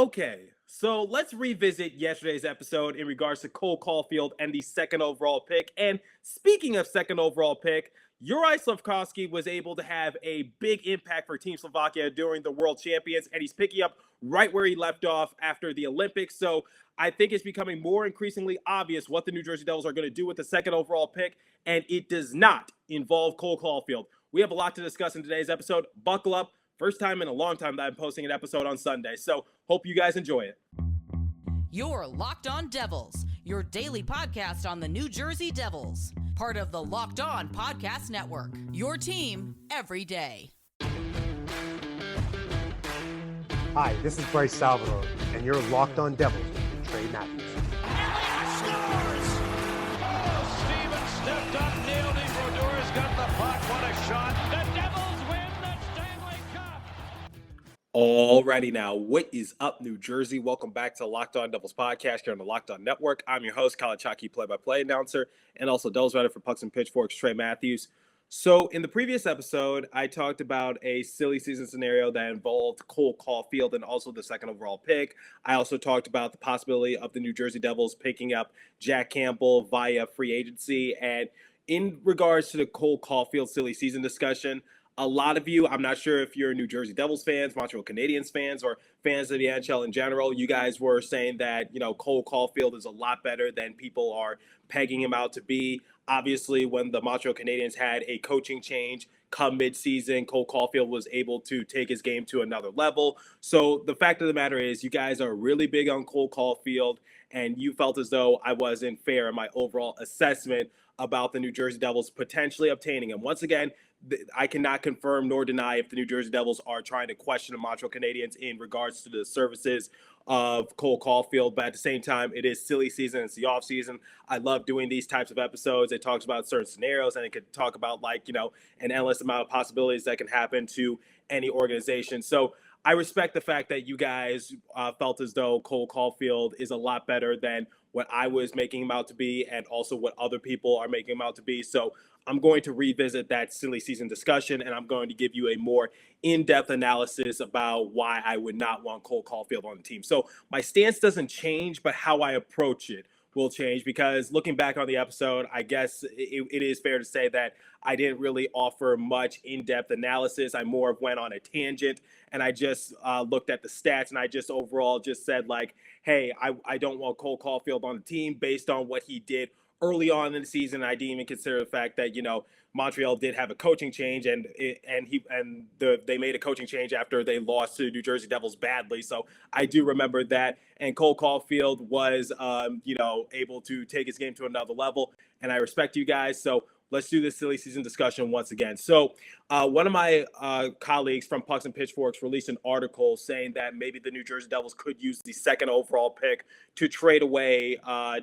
Okay, so let's revisit yesterday's episode in regards to Cole Caufield and the second overall pick. And speaking of second overall pick, Juraj Slafkovsky was able to have a big impact for Team Slovakia during the World Champions, and he's picking up right where he left off after the Olympics. So I think it's becoming more increasingly obvious what the New Jersey Devils are going to do with the second overall pick, and it does not involve Cole Caufield. We have a lot to discuss in today's episode. Buckle up. First time in a long time that I'm posting an episode on Sunday. So hope you guys enjoy it. You're Locked On Devils, your daily podcast on the New Jersey Devils. Part of the Locked On Podcast Network, your team every day. Hi, this is Bryce Salvador, and you're Locked On Devils with Trey Matthews. Scores! Oh, Steven stepped up, nailed it. Brodor's got the puck. What a shot. The Devils win the Stanley Cup. Alrighty now, what is up, New Jersey? Welcome back to Locked On Devils podcast here on the Locked On Network. I'm your host, Kyle Chalky, play-by-play announcer, and also Devils writer for Pucks and Pitchforks, Trey Matthews. So in the previous episode, I talked about a silly season scenario that involved Cole Caufield and also the second overall pick. I also talked about the possibility of the New Jersey Devils picking up Jack Campbell via free agency. And in regards to the Cole Caufield silly season discussion, a lot of you, I'm not sure if you're New Jersey Devils fans, Montreal Canadiens fans, or fans of the NHL in general, you guys were saying that, Cole Caufield is a lot better than people are pegging him out to be. Obviously, when the Montreal Canadiens had a coaching change come midseason, Cole Caufield was able to take his game to another level. So the fact of the matter is, you guys are really big on Cole Caufield, and you felt as though I wasn't fair in my overall assessment about the New Jersey Devils potentially obtaining him. Once again, I cannot confirm nor deny if the New Jersey Devils are trying to question the Montreal Canadiens in regards to the services of Cole Caufield, but at the same time, it is silly season. It's the off season. I love doing these types of episodes. It talks about certain scenarios, and it could talk about an endless amount of possibilities that can happen to any organization. So I respect the fact that you guys felt as though Cole Caufield is a lot better than what I was making him out to be, and also what other people are making him out to be. So I'm going to revisit that silly season discussion, and I'm going to give you a more in-depth analysis about why I would not want Cole Caufield on the team. So my stance doesn't change, but how I approach it will change, because looking back on the episode, I guess it is fair to say that I didn't really offer much in-depth analysis. I more went on a tangent, and I just looked at the stats, and I just overall just said, hey, I don't want Cole Caufield on the team based on what he did early on in the season. I didn't even consider the fact that, Montreal did have a coaching change, and they made a coaching change after they lost to New Jersey Devils badly. So I do remember that. And Cole Caufield was, able to take his game to another level. And I respect you guys. So let's do this silly season discussion once again. So one of my colleagues from Pucks and Pitchforks released an article saying that maybe the New Jersey Devils could use the second overall pick to trade away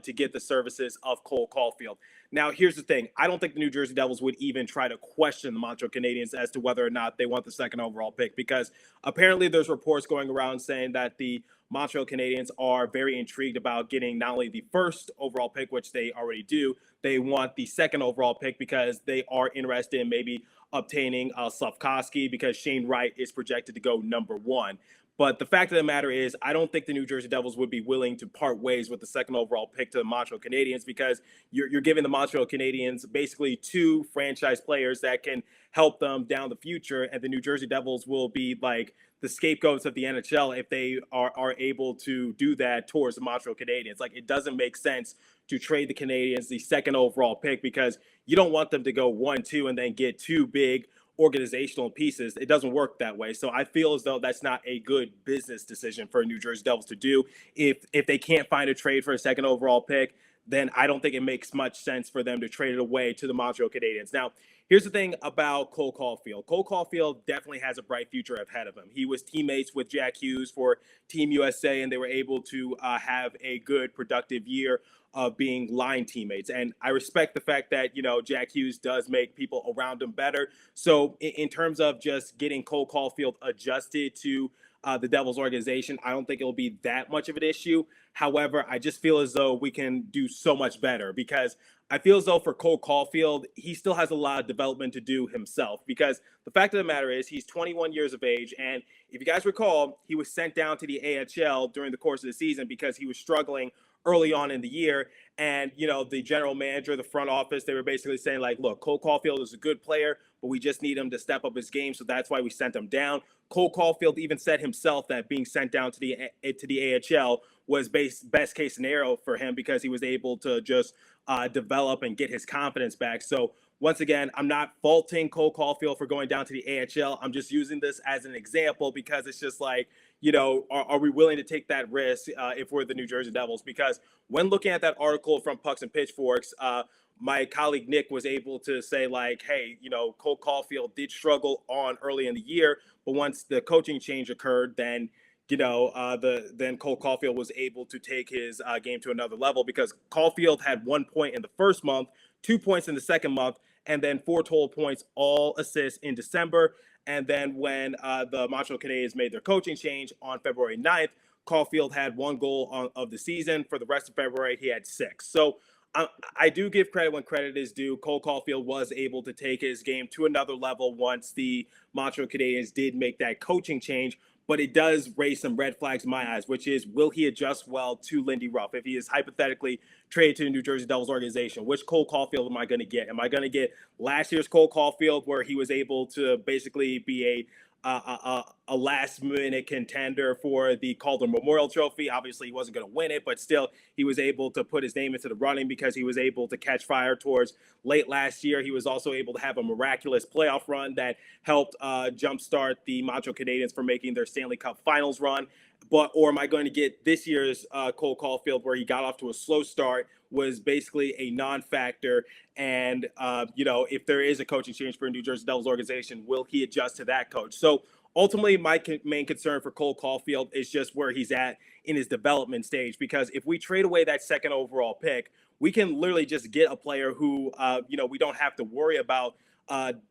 to get the services of Cole Caufield. Now, here's the thing. I don't think the New Jersey Devils would even try to question the Montreal Canadiens as to whether or not they want the second overall pick, because apparently there's reports going around saying that the Montreal Canadiens are very intrigued about getting not only the first overall pick, which they already do, they want the second overall pick because they are interested in maybe obtaining Slafkovsky, because Shane Wright is projected to go number one. But the fact of the matter is, I don't think the New Jersey Devils would be willing to part ways with the second overall pick to the Montreal Canadiens, because you're giving the Montreal Canadiens basically two franchise players that can help them down the future, and the New Jersey Devils will be like the scapegoats of the NHL if they are able to do that towards the Montreal Canadiens. It doesn't make sense to trade the Canadiens the second overall pick, because you don't want them to go 1-2 and then get two big organizational pieces. It doesn't work that way. So I feel as though that's not a good business decision for New Jersey Devils to do. If they can't find a trade for a second overall pick, then I don't think it makes much sense for them to trade it away to the Montreal Canadiens. Now, here's the thing about Cole Caufield. Cole Caufield definitely has a bright future ahead of him. He was teammates with Jack Hughes for Team USA, and they were able to have a good, productive year of being line teammates. And I respect the fact that, Jack Hughes does make people around him better. So in terms of just getting Cole Caufield adjusted to the Devils organization. I don't think it'll be that much of an issue. However, I just feel as though we can do so much better because I feel as though for Cole Caufield, he still has a lot of development to do himself because the fact of the matter is he's 21 years of age. And if you guys recall, he was sent down to the AHL during the course of the season because he was struggling early on in the year. And, the general manager, the front office, they were basically saying like, look, Cole Caufield is a good player, but we just need him to step up his game. So that's why we sent him down. Cole Caufield even said himself that being sent down to the AHL was best case scenario for him because he was able to just develop and get his confidence back. So once again, I'm not faulting Cole Caufield for going down to the AHL. I'm just using this as an example because it's just like, are we willing to take that risk if we're the New Jersey Devils? Because when looking at that article from Pucks and Pitchforks, my colleague Nick was able to say like, hey, Cole Caufield did struggle on early in the year, but once the coaching change occurred, then then Cole Caufield was able to take his game to another level because Caufield had 1 point in the first month, 2 points in the second month, and then 4 total points, all assists in December. And then when the Montreal Canadiens made their coaching change on February 9th, Caufield had 1 goal of the season. For the rest of February, he had 6. So I do give credit when credit is due. Cole Caufield was able to take his game to another level once the Montreal Canadiens did make that coaching change. But it does raise some red flags in my eyes, which is, will he adjust well to Lindy Ruff? If he is hypothetically traded to the New Jersey Devils organization, which Cole Caufield am I going to get? Am I going to get last year's Cole Caufield where he was able to basically be a last-minute contender for the Calder Memorial Trophy? Obviously, he wasn't going to win it, but still, he was able to put his name into the running because he was able to catch fire towards late last year. He was also able to have a miraculous playoff run that helped jumpstart the Montreal Canadiens for making their Stanley Cup Finals run. Or am I going to get this year's Cole Caufield where he got off to a slow start, was basically a non-factor, and if there is a coaching change for a New Jersey Devils organization, will he adjust to that coach? So ultimately, my main concern for Cole Caufield is just where he's at in his development stage, because if we trade away that second overall pick, we can literally just get a player who we don't have to worry about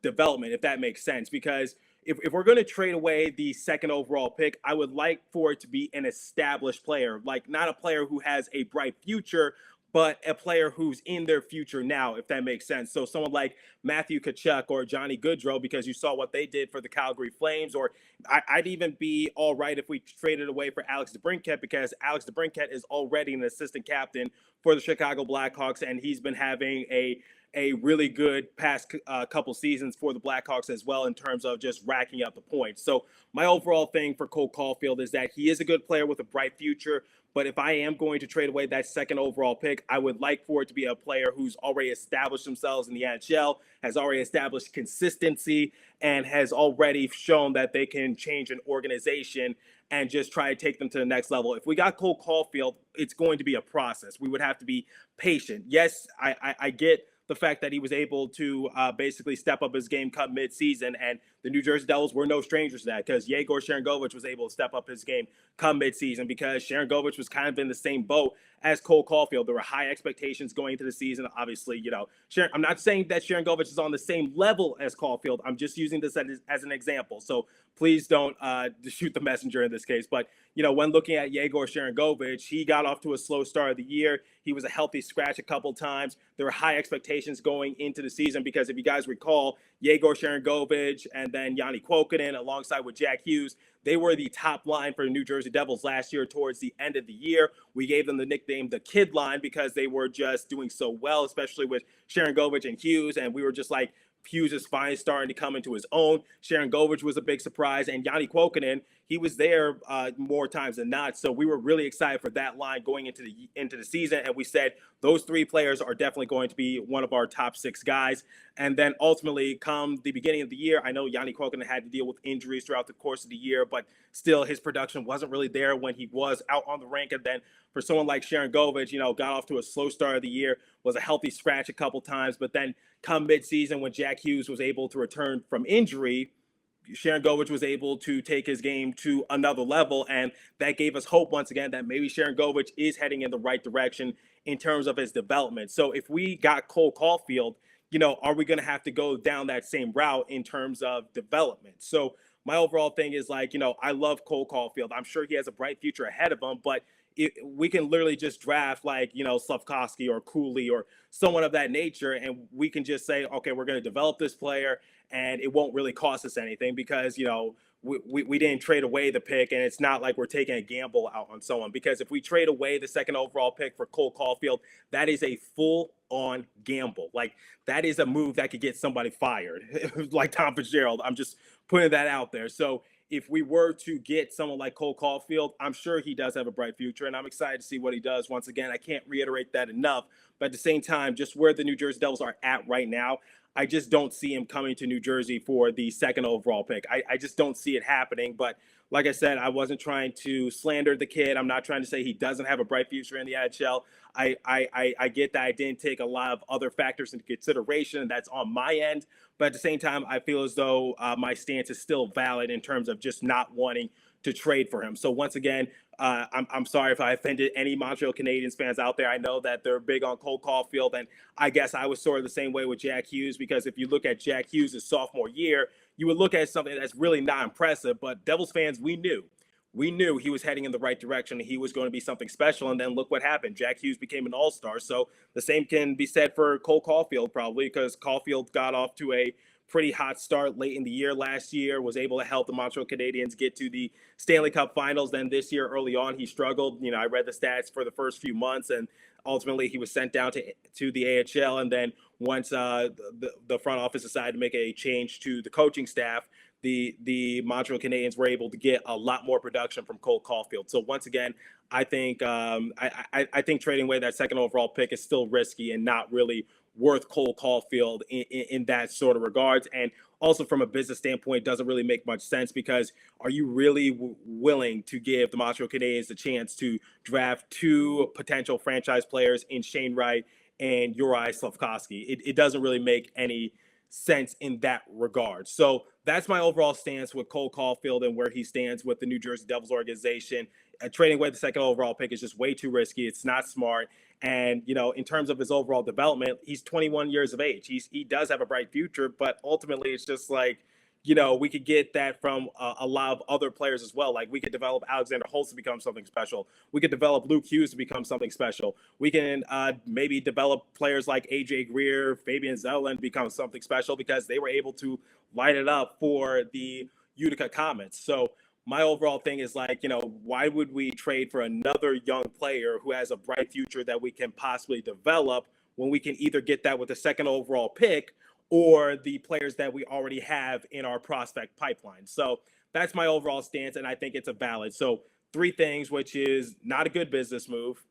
development, if that makes sense. Because if we're going to trade away the second overall pick, I would like for it to be an established player, like not a player who has a bright future, but a player who's in their future now, if that makes sense. So someone like Matthew Tkachuk or Johnny Gaudreau, because you saw what they did for the Calgary Flames, or I'd even be all right if we traded away for Alex DeBrincat, because Alex DeBrincat is already an assistant captain for the Chicago Blackhawks, and he's been having a really good past couple seasons for the Blackhawks as well in terms of just racking up the points. So my overall thing for Cole Caufield is that he is a good player with a bright future, but if I am going to trade away that second overall pick, I would like for it to be a player who's already established themselves in the NHL, has already established consistency, and has already shown that they can change an organization and just try to take them to the next level. If we got Cole Caufield, it's going to be a process. We would have to be patient. Yes, I get the fact that he was able to basically step up his game cut midseason, and the New Jersey Devils were no strangers to that, because Yegor Sharangovich was able to step up his game come midseason because Sharangovich was kind of in the same boat as Cole Caufield. There were high expectations going into the season. Obviously, I'm not saying that Sharangovich is on the same level as Caufield. I'm just using this as an example. So please don't shoot the messenger in this case. But, when looking at Yegor Sharangovich, he got off to a slow start of the year. He was a healthy scratch a couple times. There were high expectations going into the season because if you guys recall, Yegor Sharangovich and then Yanni Kuokkanen alongside with Jack Hughes, they were the top line for the New Jersey Devils last year towards the end of the year. We gave them the nickname the Kid Line because they were just doing so well, especially with Sharangovich and Hughes, and we were just like, Hughes is finally starting to come into his own. Sharangovich was a big surprise, and Yanni Kuokkanen, he was there more times than not. So we were really excited for that line going into the season, and we said those three players are definitely going to be one of our top 6 guys. And then ultimately, come the beginning of the year, I know Yanni Kuokkanen had to deal with injuries throughout the course of the year, but still his production wasn't really there when he was out on the rink. And then for someone like Sharangovich, got off to a slow start of the year, was a healthy scratch a couple times, but then come midseason when Jack Hughes was able to return from injury, Sharangovich was able to take his game to another level, and that gave us hope once again that maybe Sharangovich is heading in the right direction in terms of his development. So if we got Cole Caufield, are we going to have to go down that same route in terms of development? So my overall thing is like, I love Cole Caufield. I'm sure he has a bright future ahead of him, but we can literally just draft like, Slafkovsky or Cooley or someone of that nature, and we can just say, okay, we're going to develop this player, and it won't really cost us anything because, we didn't trade away the pick, and it's not like we're taking a gamble out on someone. Because if we trade away the second overall pick for Cole Caufield, that is a full-on gamble. Like, that is a move that could get somebody fired, like Tom Fitzgerald. I'm just putting that out there. So if we were to get someone like Cole Caufield, I'm sure he does have a bright future, and I'm excited to see what he does. Once again, I can't reiterate that enough. But at the same time, just where the New Jersey Devils are at right now, I just don't see him coming to New Jersey for the second overall pick. I just don't see it happening. But like I said, I wasn't trying to slander the kid. I'm not trying to say he doesn't have a bright future in the NHL. I get that I didn't take a lot of other factors into consideration, and that's on my end. But at the same time, I feel as though my stance is still valid in terms of just not wanting to trade for him. So once again, I'm sorry if I offended any Montreal Canadiens fans out there. I know that they're big on Cole Caufield, and I guess I was sort of the same way with Jack Hughes, because if you look at Jack Hughes' sophomore year, you would look at something that's really not impressive. But Devils fans, we knew he was heading in the right direction. He was going to be something special. And then look what happened. Jack Hughes became an all-star. So the same can be said for Cole Caufield, probably, because Caufield got off to a pretty hot start late in the year last year, was able to help the Montreal Canadiens get to the Stanley Cup Finals. Then this year, early on, he struggled. I read the stats for the first few months, and ultimately he was sent down to the AHL. And then once the front office decided to make a change to the coaching staff, the Montreal Canadiens were able to get a lot more production from Cole Caufield. So once again, I think I think trading away that second overall pick is still risky and not really worth Cole Caufield in that sort of regards. And also from a business standpoint, doesn't really make much sense, because are you really willing to give the Montreal Canadiens the chance to draft two potential franchise players in Shane Wright and Juraj Slafkovsky? It doesn't really make any sense in that regard. So that's my overall stance with Cole Caufield and where he stands with the New Jersey Devils organization. Trading away the second overall pick is just way too risky. It's not smart. And, in terms of his overall development, he's 21 years of age. He does have a bright future, but ultimately it's just like, we could get that from a lot of other players as well. Like, we could develop Alexander Holtz to become something special. We could develop Luke Hughes to become something special. We can maybe develop players like AJ Greer, Fabian Zelland become something special, because they were able to light it up for the Utica Comets. So my overall thing is like, why would we trade for another young player who has a bright future that we can possibly develop, when we can either get that with the second overall pick or the players that we already have in our prospect pipeline? So that's my overall stance, and I think it's a valid. So three things, which is not a good business move,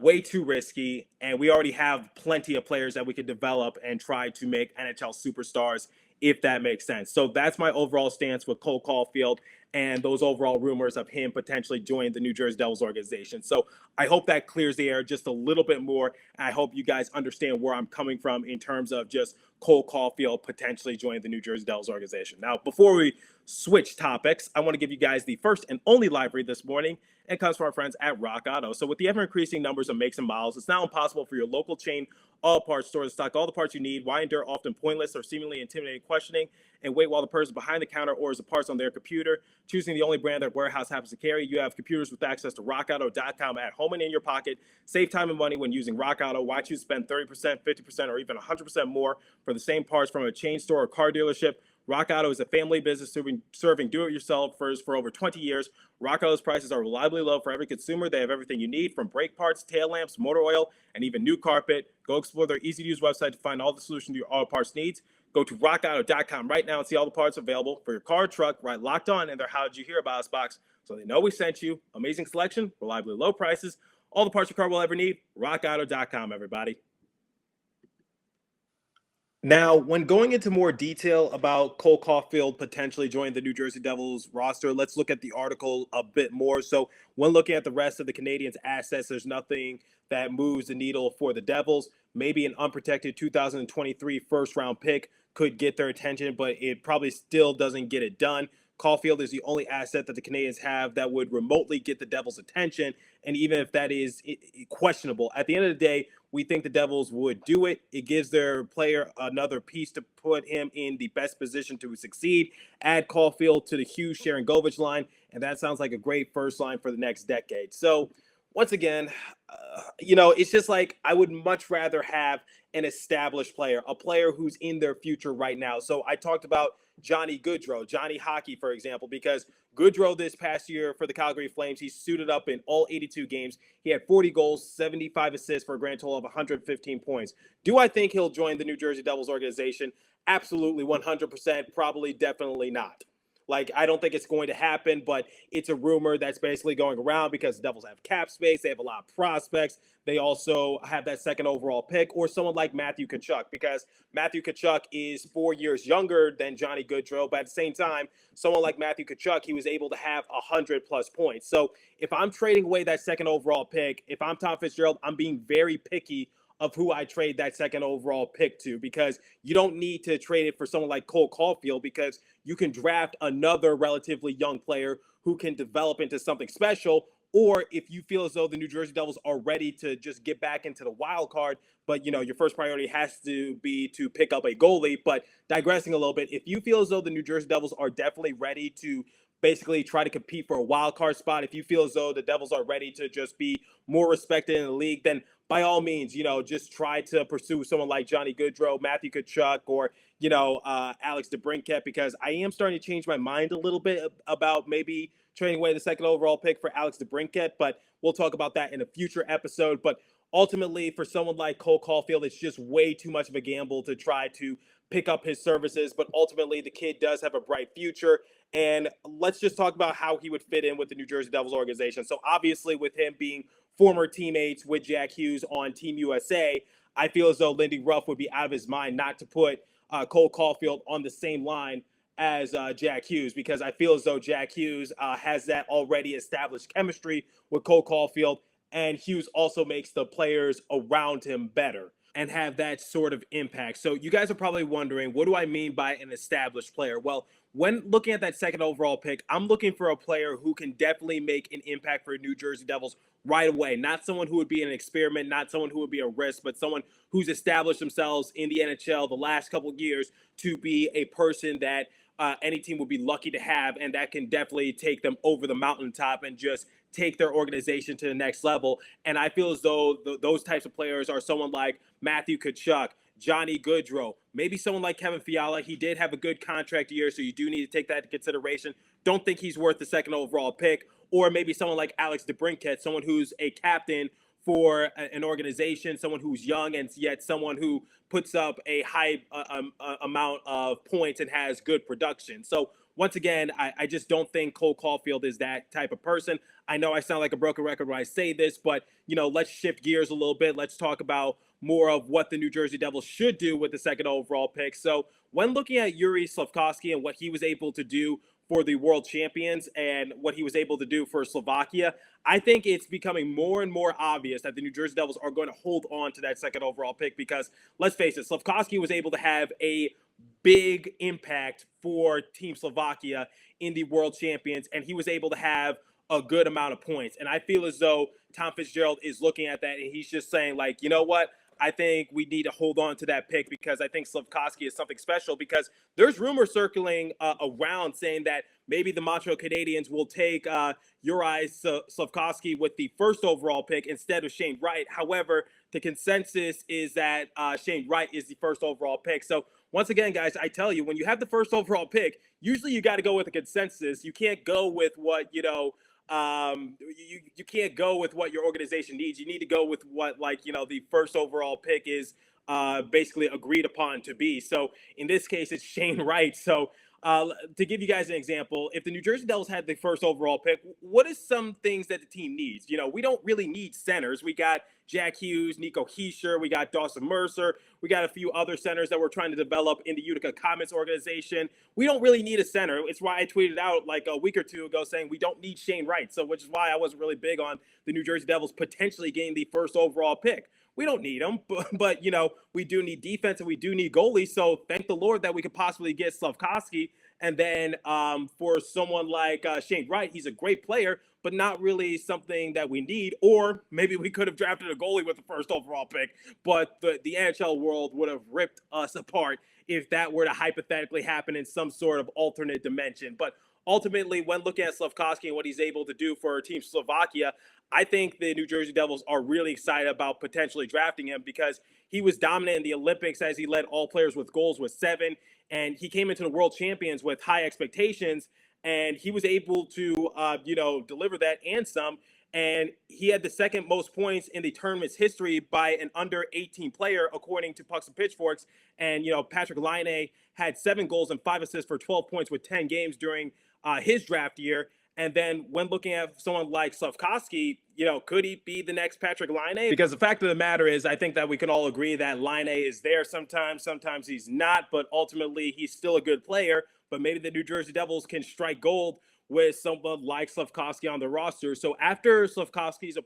way too risky, and we already have plenty of players that we could develop and try to make NHL superstars, if that makes sense. So that's my overall stance with Cole Caufield and those overall rumors of him potentially joining the New Jersey Devils organization. So I hope that clears the air just a little bit more. I hope you guys understand where I'm coming from in terms of just Cole Caufield potentially joining the New Jersey Devils organization. Now, before we switch topics, I want to give you guys the first and only live read this morning. It comes from our friends at Rock Auto. So with the ever-increasing numbers of makes and models, it's now impossible for your local chain auto parts store to stock all the parts you need. Why endure often pointless or seemingly intimidating questioning and wait while the person behind the counter orders the parts on their computer? Choosing the only brand that warehouse happens to carry, you have computers with access to rockauto.com at home and in your pocket. Save time and money when using Rock Auto. Why choose to spend 30%, 50%, or even 100% more for the same parts from a chain store or car dealership? Rock Auto is a family business serving do-it-yourselfers for over 20 years. Rock Auto's prices are reliably low for every consumer. They have everything you need, from brake parts, tail lamps, motor oil, and even new carpet. Go explore their easy-to-use website to find all the solutions to your auto parts needs. Go to rockauto.com right now and see all the parts available for your car or truck right locked on in their How Did You Hear About Us box, so they know we sent you. Amazing selection, reliably low prices, all the parts your car will ever need. rockauto.com, everybody. Now, when going into more detail about Cole Caufield potentially joining the New Jersey Devils roster, let's look at the article a bit more. So when looking at the rest of the Canadiens' assets, there's nothing that moves the needle for the Devils. Maybe an unprotected 2023 first-round pick could get their attention, but it probably still doesn't get it done. Caufield is the only asset that the Canadiens have that would remotely get the Devils' attention, and even if that is questionable, at the end of the day, we think the Devils would do it. It gives their player another piece to put him in the best position to succeed. Add Caufield to the Hughes Sharangovich line, and that sounds like a great first line for the next decade. So once again, it's just like I would much rather have an established player, a player who's in their future right now. So I talked about Johnny Gaudreau, Johnny Hockey, for example, because Gaudreau this past year for the Calgary Flames, he suited up in all 82 games. He had 40 goals, 75 assists for a grand total of 115 points. Do I think he'll join the New Jersey Devils organization? Absolutely, 100%, probably, definitely not. Like, I don't think it's going to happen, but it's a rumor that's basically going around because the Devils have cap space. They have a lot of prospects. They also have that second overall pick, or someone like Matthew Tkachuk, because Matthew Tkachuk is 4 years younger than Johnny Gaudreau. But at the same time, someone like Matthew Tkachuk, he was able to have 100-plus points. So if I'm trading away that second overall pick, if I'm Tom Fitzgerald, I'm being very picky of who I trade that second overall pick to, because you don't need to trade it for someone like Cole Caufield, because you can draft another relatively young player who can develop into something special. Or if you feel as though the New Jersey Devils are ready to just get back into the wild card, but your first priority has to be to pick up a goalie. But digressing a little bit, if you feel as though the New Jersey Devils are definitely ready to basically try to compete for a wild card spot, if you feel as though the Devils are ready to just be more respected in the league, then by all means, just try to pursue someone like Johnny Gaudreau, Matthew Tkachuk, or, Alex DeBrincat, because I am starting to change my mind a little bit about maybe trading away the second overall pick for Alex DeBrincat, but we'll talk about that in a future episode. But ultimately, for someone like Cole Caufield, it's just way too much of a gamble to try to pick up his services. But ultimately, the kid does have a bright future. And let's just talk about how he would fit in with the New Jersey Devils organization. So obviously, with him being former teammates with Jack Hughes on Team USA, I feel as though Lindy Ruff would be out of his mind not to put Cole Caufield on the same line as Jack Hughes, because I feel as though Jack Hughes has that already established chemistry with Cole Caufield, and Hughes also makes the players around him better and have that sort of impact. So you guys are probably wondering, what do I mean by an established player? Well, when looking at that second overall pick, I'm looking for a player who can definitely make an impact for New Jersey Devils right away. Not someone who would be an experiment, not someone who would be a risk, but someone who's established themselves in the NHL the last couple of years to be a person that any team would be lucky to have, and that can definitely take them over the mountaintop and just take their organization to the next level. And I feel as though those types of players are someone like Matthew Tkachuk, Johnny Gaudreau, maybe someone like Kevin Fiala. He did have a good contract year, so you do need to take that into consideration. Don't think he's worth the second overall pick. Or maybe someone like Alex DeBrincat, someone who's a captain for an organization, someone who's young and yet someone who puts up a high amount of points and has good production. So once again, I just don't think Cole Caufield is that type of person. I know I sound like a broken record when I say this, but, let's shift gears a little bit. Let's talk about more of what the New Jersey Devils should do with the second overall pick. So when looking at Juraj Slafkovsky and what he was able to do for the world champions and what he was able to do for Slovakia, I think it's becoming more and more obvious that the New Jersey Devils are going to hold on to that second overall pick, because let's face it, Slafkovsky was able to have a big impact for Team Slovakia in the world champions, and he was able to have a good amount of points. And I feel as though Tom Fitzgerald is looking at that and he's just saying, like, you know what? I think we need to hold on to that pick, because I think Slafkovsky is something special, because there's rumors circling around saying that maybe the Montreal Canadiens will take Juraj Slafkovsky with the first overall pick instead of Shane Wright. However, the consensus is that Shane Wright is the first overall pick. So once again, guys, I tell you, when you have the first overall pick, usually you got to go with a consensus. You can't go with what, you can't go with what your organization needs. You need to go with what, the first overall pick is basically agreed upon to be. So in this case, it's Shane Wright. So to give you guys an example, if the New Jersey Devils had the first overall pick, what is some things that the team needs? We don't really need centers. We got Jack Hughes, Nico Hischier, we got Dawson Mercer, we got a few other centers that we're trying to develop in the Utica Comets organization. We don't really need a center. It's why I tweeted out like a week or two ago saying we don't need Shane Wright. So which is why I wasn't really big on the New Jersey Devils potentially getting the first overall pick. We don't need him, but we do need defense and we do need goalies. So thank the Lord that we could possibly get Slafkovsky. And then for someone like Shane Wright, he's a great player, but not really something that we need. Or maybe we could have drafted a goalie with the first overall pick, but the NHL world would have ripped us apart if that were to hypothetically happen in some sort of alternate dimension. But ultimately, when looking at Slafkovsky and what he's able to do for Team Slovakia, I think the New Jersey Devils are really excited about potentially drafting him because he was dominant in the Olympics as he led all players with goals with 7, and he came into the World Champions with high expectations, and he was able to, deliver that and some. And he had the second most points in the tournament's history by an under 18 player, according to Pucks and Pitchforks. And, Patrick Laine had 7 goals and 5 assists for 12 points with 10 games during his draft year. And then when looking at someone like Slafkovsky, could he be the next Patrick Laine? Because the fact of the matter is, I think that we can all agree that Laine is there sometimes he's not, but ultimately he's still a good player. But maybe the New Jersey Devils can strike gold with someone like Slafkovsky on the roster. So after Slafkovsky's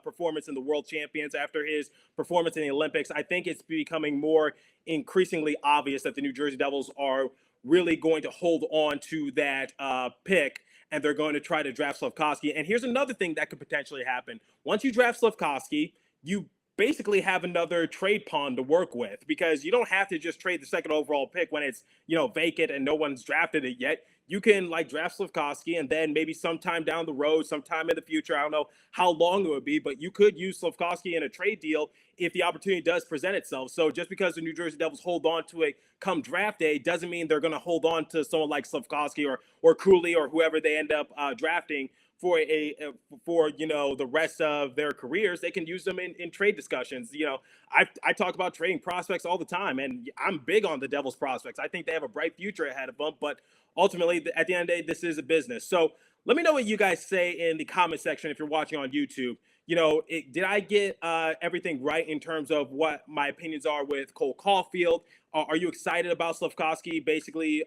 performance in the World Champions, after his performance in the Olympics, I think it's becoming more increasingly obvious that the New Jersey Devils are really going to hold on to that pick, and they're going to try to draft Slafkovsky. And here's another thing that could potentially happen. Once you draft Slafkovsky, you basically have another trade pawn to work with, because you don't have to just trade the second overall pick when it's, vacant and no one's drafted it yet. You can draft Slafkovsky, and then maybe sometime down the road, sometime in the future, I don't know how long it would be, but you could use Slafkovsky in a trade deal if the opportunity does present itself. So just because the New Jersey Devils hold on to it come draft day doesn't mean they're going to hold on to someone like Slafkovsky or Cooley or whoever they end up drafting for the rest of their careers. They can use them in trade discussions. I talk about trading prospects all the time, and I'm big on the Devils prospects. I think they have a bright future ahead of them, but ultimately, at the end of the day, this is a business. So let me know what you guys say in the comment section if you're watching on YouTube. Did I get everything right in terms of what my opinions are with Cole Caufield? Are you excited about Slafkovsky basically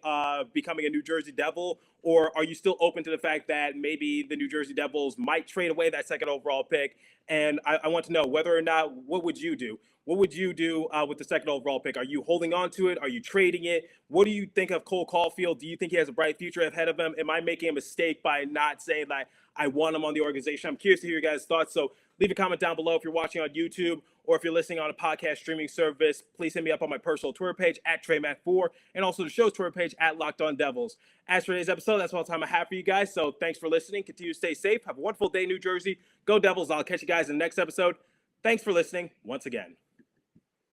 becoming a New Jersey Devil? Or are you still open to the fact that maybe the New Jersey Devils might trade away that second overall pick? And I want to know whether or not, what would you do? What would you do with the second overall pick? Are you holding on to it? Are you trading it? What do you think of Cole Caufield? Do you think he has a bright future ahead of him? Am I making a mistake by not saying that I want him on the organization? I'm curious to hear your guys' thoughts. So leave a comment down below if you're watching on YouTube, or if you're listening on a podcast streaming service. Please hit me up on my personal Twitter page at TreyMac4, and also the show's Twitter page at Locked On Devils. As for today's episode, that's all the time I have for you guys. So thanks for listening. Continue to stay safe. Have a wonderful day, New Jersey. Go Devils. I'll catch you guys in the next episode. Thanks for listening once again.